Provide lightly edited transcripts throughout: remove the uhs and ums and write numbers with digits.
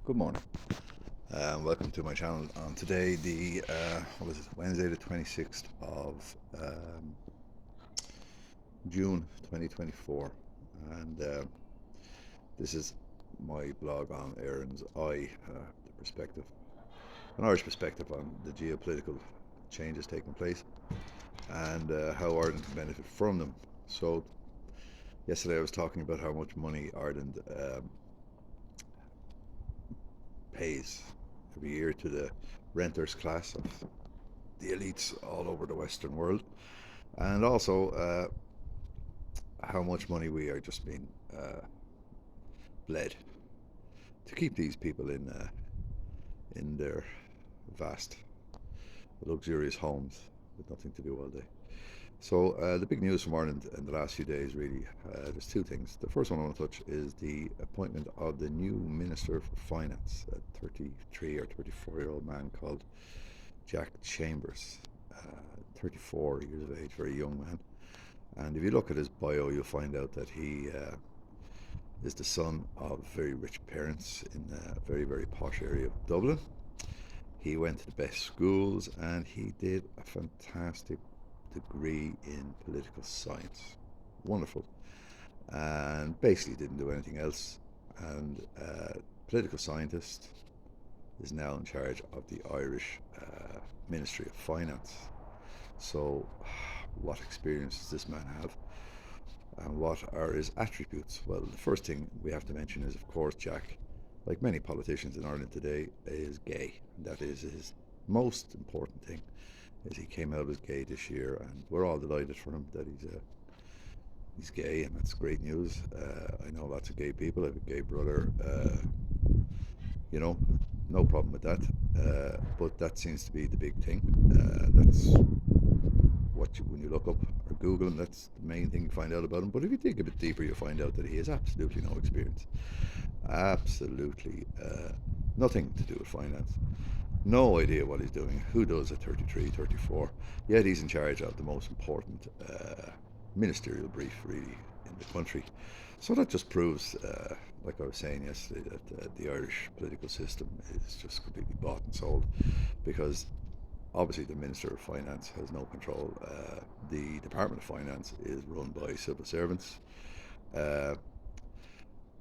Good morning. Welcome to my channel. On today, what is it? Wednesday, the 26th of June 2024, and this is my blog on Aaron's Eye, the perspective, an Irish perspective on the geopolitical changes taking place and how Ireland can benefit from them. So, yesterday I was talking about how much money Ireland pays every year to the renters class of the elites all over the Western world, and also how much money we are just being bled to keep these people in their vast, luxurious homes with nothing to do all day. So the big news from Ireland in the last few days, really, there's two things. The first one I want to touch is the appointment of the new Minister for Finance, a 33 or 34-year-old man called Jack Chambers, 34 years of age, very young man. And if you look at his bio, you'll find out that he is the son of very rich parents in a very, very posh area of Dublin. He went to the best schools and he did a fantastic degree in political science. Wonderful. And basically didn't do anything else. And political scientist is now in charge of the Irish Ministry of Finance. So, what experience does this man have? And what are his attributes? Well, the first thing we have to mention is, of course, Jack, like many politicians in Ireland today, is gay. That is his most important thing. Is he came out as gay this year, and we're all delighted for him that he's gay, and that's great news. I know lots of gay people. I have a gay brother. You know, no problem with that. But that seems to be the big thing. That's when you look up or Google him, that's the main thing you find out about him. But if you dig a bit deeper, you find out that he has absolutely no experience. Absolutely nothing to do with finance. No idea what he's doing. Who does at 33, 34? Yet he's in charge of the most important ministerial brief, really, in the country. So that just proves, like I was saying yesterday, that the Irish political system is just completely bought and sold, because obviously the Minister of Finance has no control. The Department of Finance is run by civil servants. Uh,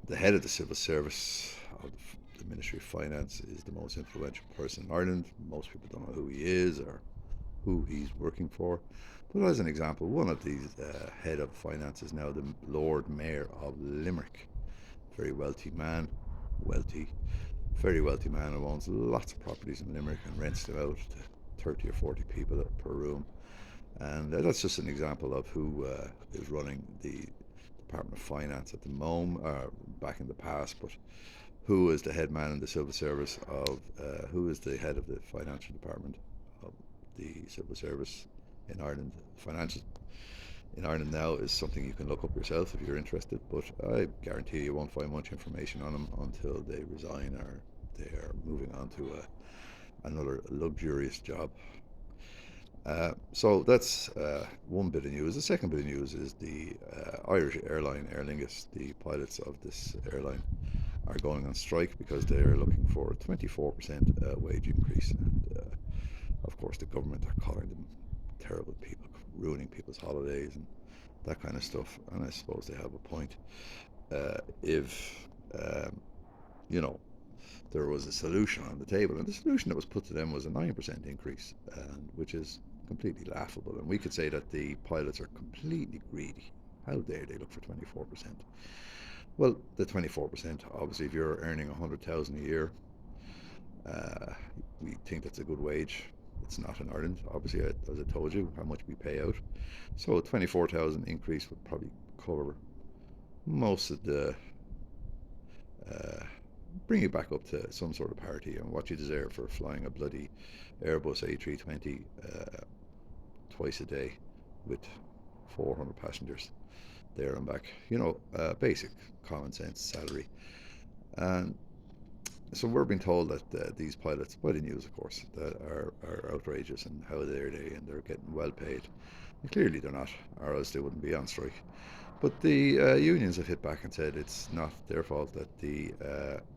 the head of the civil service of the Ministry of Finance is the most influential person in Ireland. Most people don't know who he is or who he's working for. But as an example, one of these head of finance is now the Lord Mayor of Limerick. Very wealthy man, very wealthy man who owns lots of properties in Limerick and rents them out to 30 or 40 people per room. And that's just an example of who is running the Department of Finance at the moment, back in the past, but who is the head man in the civil service of, who is the head of the financial department of the civil service in Ireland. Financial in Ireland now is something you can look up yourself if you're interested, but I guarantee you won't find much information on them until they resign or they are moving on to another luxurious job. So that's one bit of news. The second bit of news is the Irish airline, Aer Lingus. The pilots of this airline are going on strike because they are looking for a 24% wage increase. And of course, the government are calling them terrible people, ruining people's holidays and that kind of stuff. And I suppose they have a point. If you know, there was a solution on the table, and the solution that was put to them was a 9% increase, which is completely laughable. And we could say that the pilots are completely greedy. How dare they look for 24%? Well, the 24%, obviously, if you're earning 100,000 a year, we think that's a good wage. It's not in Ireland, obviously, as I told you, how much we pay out. So a 24,000 increase would probably cover most of the bring you back up to some sort of parity and what you deserve for flying a bloody Airbus A320 twice a day with 400 passengers there and back. You know, basic common sense salary. And so we're being told that these pilots, by the news of course, that are outrageous, and how dare they, and they're getting well paid. And clearly they're not, or else they wouldn't be on strike. But the unions have hit back and said it's not their fault that the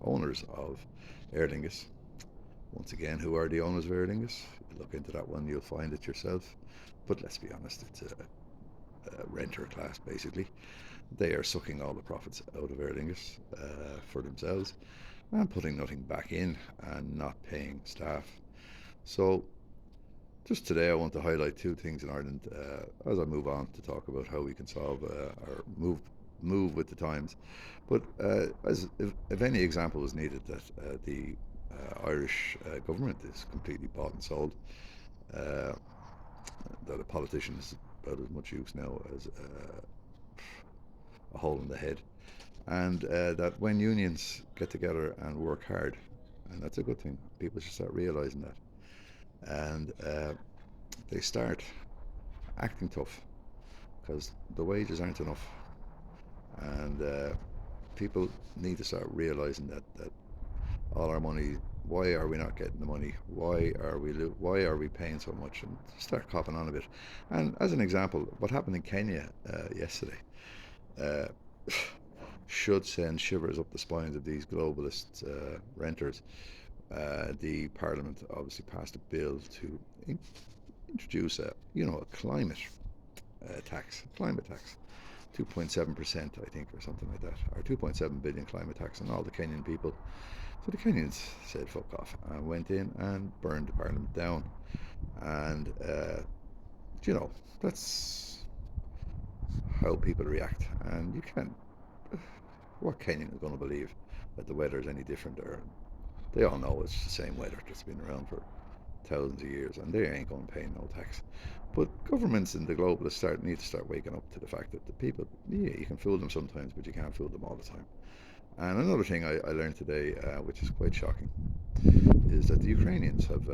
owners of Aer Lingus, once again, who are the owners of Aer Lingus? You look into that one, you'll find it yourself. But let's be honest, it's a renter class basically. They are sucking all the profits out of Aer Lingus for themselves and putting nothing back in and not paying staff. So just today, I want to highlight two things in Ireland as I move on to talk about how we can solve or move with the times. But as if any example is needed that the Irish government is completely bought and sold, uh, that a politician is about as much use now as a hole in the head, and that when unions get together and work hard, and that's a good thing, people should start realizing that, and they start acting tough because the wages aren't enough, and people need to start realizing that all our money. Why are we not getting the money? Why are we paying so much? And start copping on a bit. And as an example, what happened in Kenya yesterday uh, should send shivers up the spines of these globalist renters. The Parliament obviously passed a bill to introduce a climate tax, 2.7%, I think, or something like that, or 2.7 billion climate tax on all the Kenyan people. So the Kenyans said fuck off and went in and burned the Parliament down. And that's how people react. And you can't. What Kenyan is going to believe that the weather is any different? Or they all know it's the same weather that's been around for thousands of years, and they ain't going to pay no tax. But governments and the globalists need to start waking up to the fact that the people, yeah, you can fool them sometimes, but you can't fool them all the time. And another thing I learned today, which is quite shocking, is that the Ukrainians have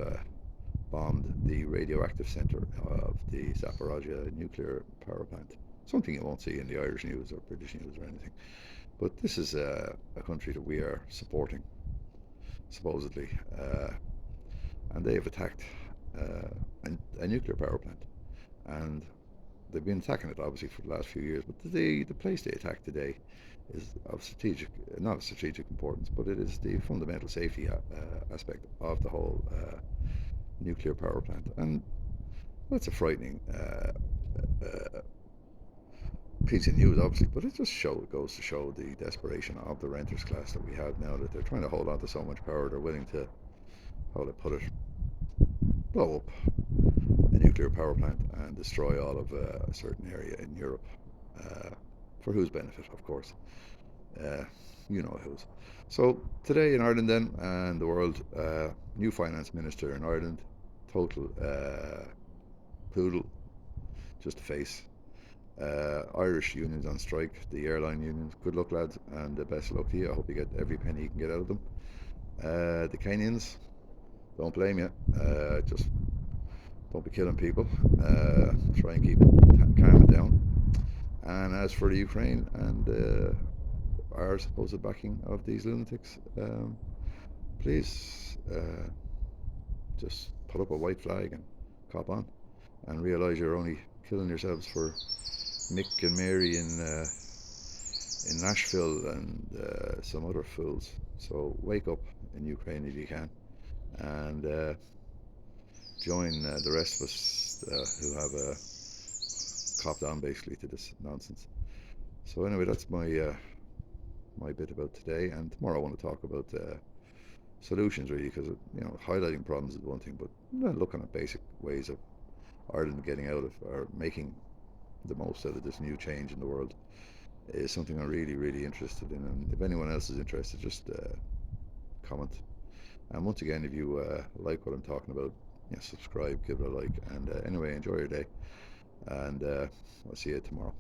bombed the radioactive center of the Zaporozhye nuclear power plant. Something you won't see in the Irish news or British news or anything. But this is a country that we are supporting, supposedly, and they have attacked a nuclear power plant. And they've been attacking it obviously for the last few years, but the place they attacked today is of not of strategic importance, but it is the fundamental safety aspect of the whole nuclear power plant, and that's a frightening piece of news, obviously. But it goes to show the desperation of the renters class that we have now, that they're trying to hold on to so much power, they're willing to, how they put it, blow up a nuclear power plant and destroy all of a certain area in Europe. For whose benefit, of course? Uh, you know whose. So today in Ireland, then, and the world, new finance minister in Ireland, total poodle, just a face. Irish unions on strike, the airline unions. Good luck, lads, and best of luck to you. I hope you get every penny you can get out of them. The Kenyans, don't blame you. Just don't be killing people. Try and keep it calm down. And as for the Ukraine and our supposed backing of these lunatics, please just put up a white flag and cop on, and realise you're only killing yourselves for Mick and Mary in Nashville and some other fools. So wake up in Ukraine if you can, and join the rest of us who have copped on basically to this nonsense. So anyway, that's my bit about today, and tomorrow I want to talk about solutions, really, because highlighting problems is one thing, but looking at basic ways of Ireland getting out of, or making the most out of this new change in the world, is something I'm really, really interested in. And if anyone else is interested, just comment. And once again, if you like what I'm talking about, subscribe, give it a like, and anyway, enjoy your day, and I'll see you tomorrow.